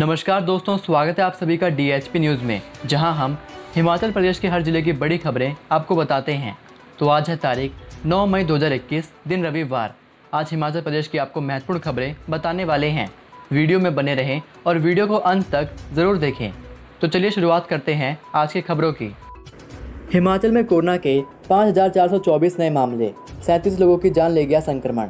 नमस्कार दोस्तों, स्वागत है आप सभी का DHP न्यूज़ में, जहां हम हिमाचल प्रदेश के हर जिले की बड़ी खबरें आपको बताते हैं। तो आज है तारीख 9 मई 2021, दिन रविवार। आज हिमाचल प्रदेश की आपको महत्वपूर्ण खबरें बताने वाले हैं। वीडियो में बने रहें और वीडियो को अंत तक ज़रूर देखें। तो चलिए शुरुआत करते हैं आज की खबरों की। हिमाचल में कोरोना के 5,424 नए मामले, 37 लोगों की जान ले गया संक्रमण।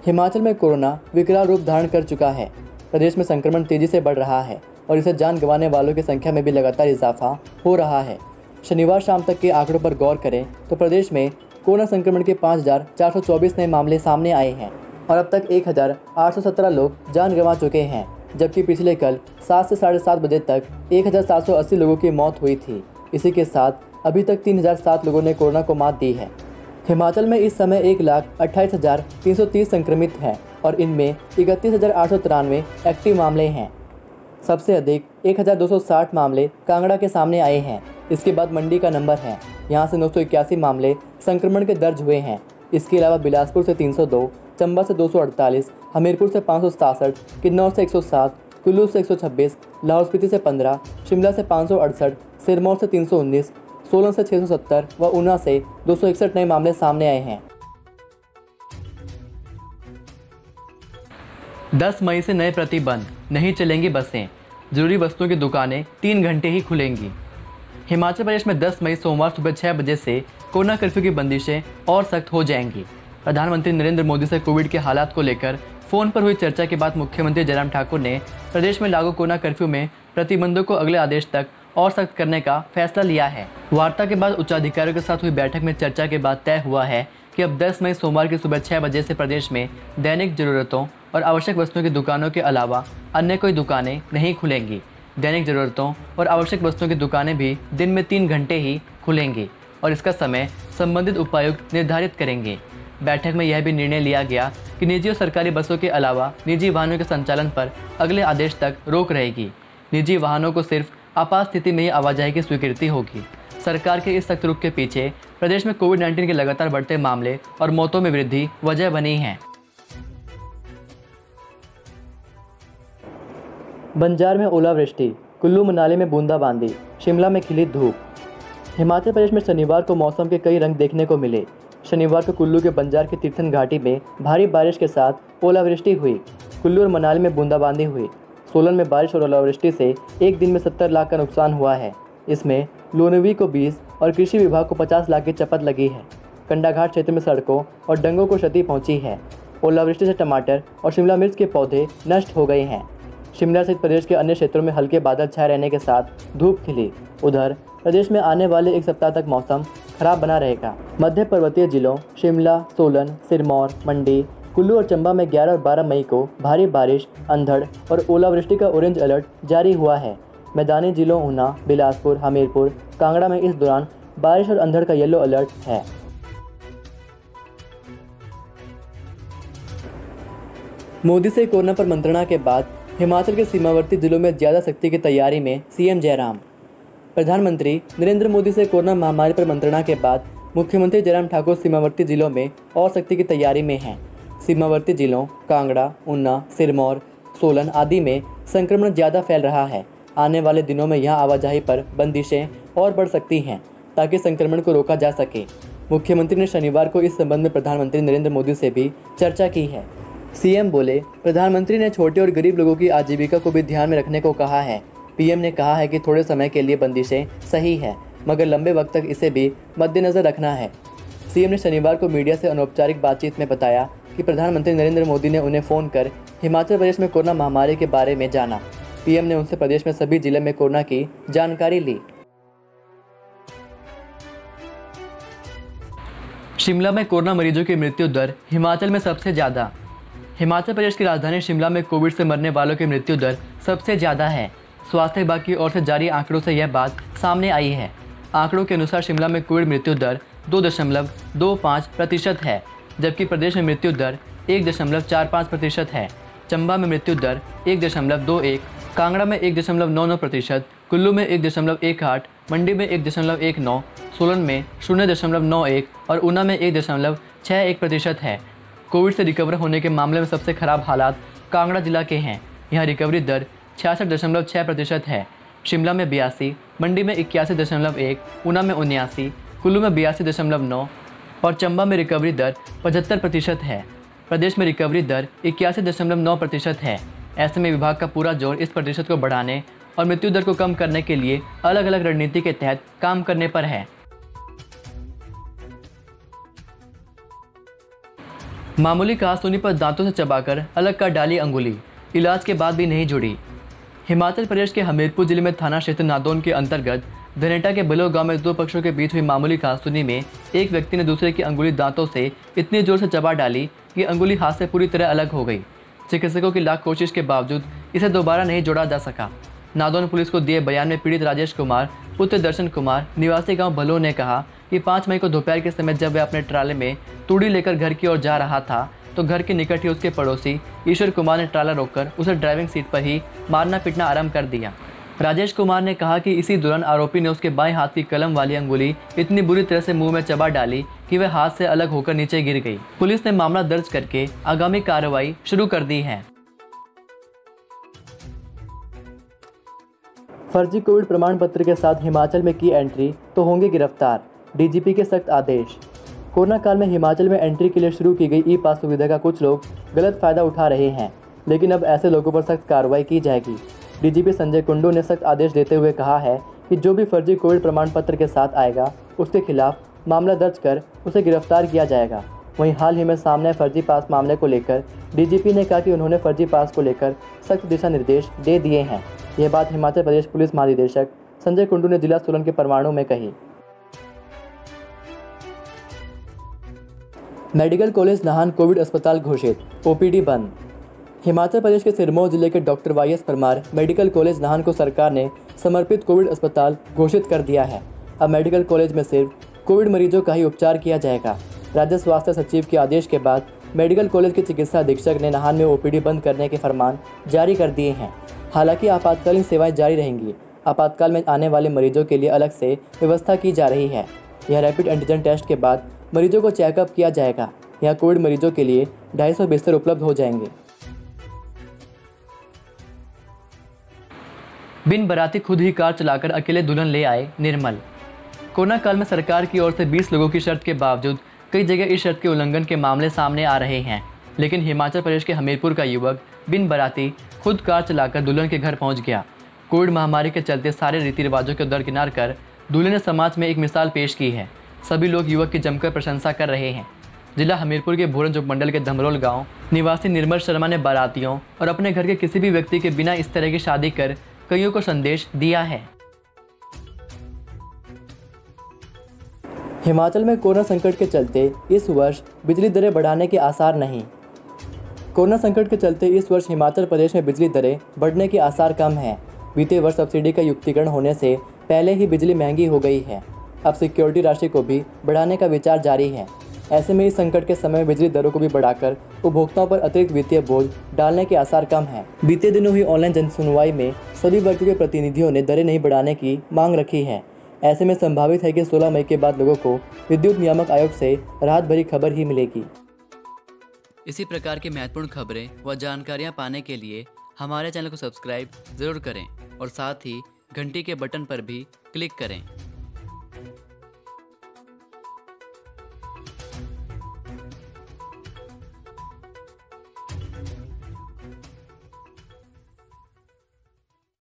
हिमाचल में कोरोना विकराल रूप धारण कर चुका है। प्रदेश में संक्रमण तेजी से बढ़ रहा है और इससे जान गंवाने वालों की संख्या में भी लगातार इजाफा हो रहा है। शनिवार शाम तक के आंकड़ों पर गौर करें तो प्रदेश में कोरोना संक्रमण के 5,424 नए मामले सामने आए हैं और अब तक 1,817 लोग जान गंवा चुके हैं, जबकि पिछले कल 7 से 7:30 बजे तक 1,780 लोगों की मौत हुई थी। इसी के साथ अभी तक 3,007 लोगों ने कोरोना को मात दी है। हिमाचल में इस समय 1,28,330 संक्रमित हैं और इनमें 31,893 एक्टिव मामले हैं। सबसे अधिक 1,260 मामले कांगड़ा के सामने आए हैं। इसके बाद मंडी का नंबर है, यहाँ से 981 मामले संक्रमण के दर्ज हुए हैं। इसके अलावा बिलासपुर से 302, चंबा से 248, हमीरपुर से 567, किन्नौर से 107, कुल्लू से 126, लाहौल स्पीति से 15, शिमला से 568, सिरमौर से 319, सोलन से 670 व ऊना से 261 नए मामले सामने आए हैं। 10 मई से नए प्रतिबंध, नहीं चलेंगी बसें, जरूरी वस्तुओं की दुकानें 3 घंटे ही खुलेंगी। हिमाचल प्रदेश में 10 मई सोमवार सुबह 6 बजे से कोरोना कर्फ्यू की बंदिशें और सख्त हो जाएंगी। प्रधानमंत्री नरेंद्र मोदी से कोविड के हालात को लेकर फोन पर हुई चर्चा के बाद मुख्यमंत्री जयराम ठाकुर ने प्रदेश में लागू कोरोना कर्फ्यू में प्रतिबंधों को अगले आदेश तक और सख्त करने का फैसला लिया है। वार्ता के बाद उच्चाधिकारियों के साथ हुई बैठक में चर्चा के बाद तय हुआ है कि अब 10 मई सोमवार की सुबह 6 बजे से प्रदेश में दैनिक जरूरतों और आवश्यक वस्तुओं की दुकानों के अलावा अन्य कोई दुकानें नहीं खुलेंगी। दैनिक जरूरतों और आवश्यक वस्तुओं की दुकानें भी दिन में 3 घंटे ही खुलेंगी और इसका समय संबंधित उपायुक्त निर्धारित करेंगे। बैठक में यह भी निर्णय लिया गया कि निजी और सरकारी बसों के अलावा निजी वाहनों के संचालन पर अगले आदेश तक रोक रहेगी। निजी वाहनों को सिर्फ आपात स्थिति में ही आवाजाही की स्वीकृति होगी। सरकार के इस सख्त रुख के पीछे प्रदेश में कोविड-19 के लगातार बढ़ते मामले और मौतों में वृद्धि वजह बनी है। बंजार में ओलावृष्टि, कुल्लू मनाली में बूंदाबांदी, शिमला में खिली धूप। हिमाचल प्रदेश में शनिवार को मौसम के कई रंग देखने को मिले। शनिवार को कुल्लू के बंजार की तीर्थन घाटी में भारी बारिश के साथ ओलावृष्टि हुई। कुल्लू और मनाली में बूंदाबांदी हुई। सोलन में बारिश और ओलावृष्टि से एक दिन में 70 लाख का नुकसान हुआ है। इसमें लोनवी को 20 और कृषि विभाग को 50 लाख की चपत लगी है। कंडाघाट क्षेत्र में सड़कों और डंगों को क्षति पहुंची है। ओलावृष्टि से टमाटर और शिमला मिर्च के पौधे नष्ट हो गए हैं। शिमला सहित प्रदेश के अन्य क्षेत्रों में हल्के बादल छाए रहने के साथ धूप खिली। उधर प्रदेश में आने वाले एक सप्ताह तक मौसम खराब बना रहेगा। मध्य पर्वतीय जिलों शिमला, सोलन, सिरमौर, मंडी, कुल्लू और चंबा में 11 और 12 मई को भारी बारिश, अंधड़ और ओलावृष्टि का ऑरेंज अलर्ट जारी हुआ है। मैदानी जिलों ऊना, बिलासपुर, हमीरपुर, कांगड़ा में इस दौरान बारिश और अंधड़ का येलो अलर्ट है। मोदी से कोरोना पर मंत्रणा के बाद हिमाचल के सीमावर्ती जिलों में ज्यादा सख्ती की तैयारी में सीएम जयराम। प्रधानमंत्री नरेंद्र मोदी से कोरोना महामारी पर मंत्रणा के बाद मुख्यमंत्री जयराम ठाकुर सीमावर्ती जिलों में और सख्ती की तैयारी में हैं। सीमावर्ती जिलों कांगड़ा, ऊना, सिरमौर, सोलन आदि में संक्रमण ज़्यादा फैल रहा है। आने वाले दिनों में यहां आवाजाही पर बंदिशें और बढ़ सकती हैं ताकि संक्रमण को रोका जा सके। मुख्यमंत्री ने शनिवार को इस संबंध में प्रधानमंत्री नरेंद्र मोदी से भी चर्चा की है। सीएम बोले, प्रधानमंत्री ने छोटे और गरीब लोगों की आजीविका को भी ध्यान में रखने को कहा है। पीएम ने कहा है कि थोड़े समय के लिए बंदिशें सही है, मगर लंबे वक्त तक इसे भी मद्देनजर रखना है। सीएम ने शनिवार को मीडिया से अनौपचारिक बातचीत में बताया कि प्रधानमंत्री नरेंद्र मोदी ने उन्हें फ़ोन कर हिमाचल प्रदेश में कोरोना महामारी के बारे में जाना। पीएम ने उनसे प्रदेश में सभी जिले में कोरोना की जानकारी ली। शिमला में कोरोना मरीजों की मृत्यु दर हिमाचल में सबसे ज़्यादा। हिमाचल प्रदेश की राजधानी शिमला में कोविड से मरने वालों की मृत्यु दर सबसे ज़्यादा है। स्वास्थ्य विभाग की ओर से जारी आंकड़ों से यह बात सामने आई है। आंकड़ों के अनुसार शिमला में कोविड मृत्यु दर 2.25% है, जबकि प्रदेश में मृत्यु दर 1.45% है। चंबा में मृत्यु दर 1.21, कांगड़ा में 1.99%, कुल्लू में 1.18, मंडी में 1.19, सोलन में 0.91 और ऊना में 1.61% है। कोविड से रिकवर होने के मामले में सबसे खराब हालात कांगड़ा जिला के हैं। यहाँ रिकवरी दर 66.6% है। शिमला में 82, मंडी में 81.1, ऊना में 79, कुल्लू में 82.9 और चंबा में रिकवरी दर 75% है। प्रदेश में रिकवरी दर 81.9% है। ऐसे में विभाग का पूरा जोर इस प्रतिशत को बढ़ाने और मृत्यु दर को कम करने के लिए अलग अलग रणनीति के तहत काम करने पर है। मामूली कहासुनी पर दांतों से चबाकर अलग कर डाली अंगुली, इलाज के बाद भी नहीं जुड़ी। हिमाचल प्रदेश के हमीरपुर जिले में थाना क्षेत्र नादौन के अंतर्गत धनेटा के बलो गांव में दो पक्षों के बीच हुई मामूली कहासुनी में एक व्यक्ति ने दूसरे की अंगुली दांतों से इतनी जोर से चबा डाली कि अंगुली हाथ से पूरी तरह अलग हो गई। चिकित्सकों की लाख कोशिश के बावजूद इसे दोबारा नहीं जोड़ा जा सका। नादौन पुलिस को दिए बयान में पीड़ित राजेश कुमार पुत्र दर्शन कुमार निवासी गांव भलो ने कहा कि 5 मई को दोपहर के समय जब वह अपने ट्राले में तूड़ी लेकर घर की ओर जा रहा था तो घर के निकट ही उसके पड़ोसी ईश्वर कुमार ने ट्राला रोककर उसे ड्राइविंग सीट पर ही मारना पीटना आरंभ कर दिया। राजेश कुमार ने कहा कि इसी दौरान आरोपी ने उसके बाएं हाथ की कलम वाली अंगुली इतनी बुरी तरह से मुंह में चबा डाली कि वह हाथ से अलग होकर नीचे गिर गई। पुलिस ने मामला दर्ज करके आगामी कार्रवाई शुरू कर दी है। फर्जी कोविड प्रमाण पत्र के साथ हिमाचल में की एंट्री तो होंगे गिरफ्तार, डीजीपी के सख्त आदेश। कोरोना काल में हिमाचल में एंट्री के लिए शुरू की गई ई पास सुविधा का कुछ लोग गलत फायदा उठा रहे हैं, लेकिन अब ऐसे लोगों पर सख्त कार्रवाई की जाएगी। डीजीपी संजय कुंडू ने सख्त आदेश देते हुए कहा है कि जो भी फर्जी कोविड प्रमाण पत्र के साथ आएगा उसके खिलाफ मामला दर्ज कर उसे गिरफ्तार किया जाएगा। वहीं हाल ही में सामने फर्जी पास मामले को लेकर डीजीपी ने कहा कि उन्होंने फर्जी पास को लेकर सख्त दिशा निर्देश दे दिए हैं। यह बात हिमाचल प्रदेश पुलिस महानिदेशक संजय कुंडू ने जिला सोलन के परवाणु में कही। मेडिकल कॉलेज नाहन कोविड अस्पताल घोषित, ओपीडी बंद। हिमाचल प्रदेश के सिरमौर जिले के doctor YS Parmar medical college Nahan को सरकार ने समर्पित कोविड अस्पताल घोषित कर दिया है। अब मेडिकल कॉलेज में सिर्फ कोविड मरीजों का ही उपचार किया जाएगा। राज्य स्वास्थ्य सचिव के आदेश के बाद मेडिकल कॉलेज के चिकित्सा अधीक्षक ने नाहन में ओपीडी बंद करने के फरमान जारी कर दिए हैं। हालांकि आपातकालीन सेवाएं जारी रहेंगी। आपातकाल में आने वाले मरीजों के लिए अलग से व्यवस्था की जा रही है। यह रैपिड एंटीजन टेस्ट के बाद मरीजों को चेकअप किया जाएगा। यहाँ कोविड मरीजों के लिए 250 बिस्तर उपलब्ध हो जाएंगे। बिन बाराती खुद ही कार चलाकर अकेले दुल्हन ले आए निर्मल। कोरोना काल में सरकार की ओर से 20 लोगों की शर्त के बावजूद कई जगह इस शर्त के उल्लंघन के मामले सामने आ रहे हैं, लेकिन हिमाचल प्रदेश के हमीरपुर का युवक बिन बाराती खुद कार चलाकर दुल्हन के घर पहुंच गया। कोविड महामारी के चलते सारे रीति रिवाजों को दरकिनार कर दूल्हे ने समाज में एक मिसाल पेश की है। सभी लोग युवक की जमकर प्रशंसा कर रहे हैं। जिला हमीरपुर के भोरंज उपमंडल के धमरोल गांव निवासी निर्मल शर्मा ने बारातियों और अपने घर के किसी भी व्यक्ति के बिना इस तरह की शादी कर कईयों को संदेश दिया है। हिमाचल में कोरोना संकट के चलते इस वर्ष बिजली दरें बढ़ाने के आसार नहीं। कोरोना संकट के चलते इस वर्ष हिमाचल प्रदेश में बिजली दरें बढ़ने के आसार कम हैं। बीते वर्ष सब्सिडी का युक्तिकरण होने से पहले ही बिजली महंगी हो गई है। अब सिक्योरिटी राशि को भी बढ़ाने का विचार जारी है। ऐसे में इस संकट के समय में बिजली दरों को भी बढ़ाकर उपभोक्ताओं पर अतिरिक्त वित्तीय बोझ डालने के आसार कम हैं। बीते दिनों हुई ऑनलाइन जनसुनवाई में सभी वर्गों के प्रतिनिधियों ने दरें नहीं बढ़ाने की मांग रखी है। ऐसे में संभावित है कि 16 मई के बाद लोगों को विद्युत नियामक आयोग से राहत भरी खबर ही मिलेगी। इसी प्रकार की महत्वपूर्ण खबरें व जानकारियाँ पाने के लिए हमारे चैनल को सब्सक्राइब जरूर करें और साथ ही घंटी के बटन पर भी क्लिक करें।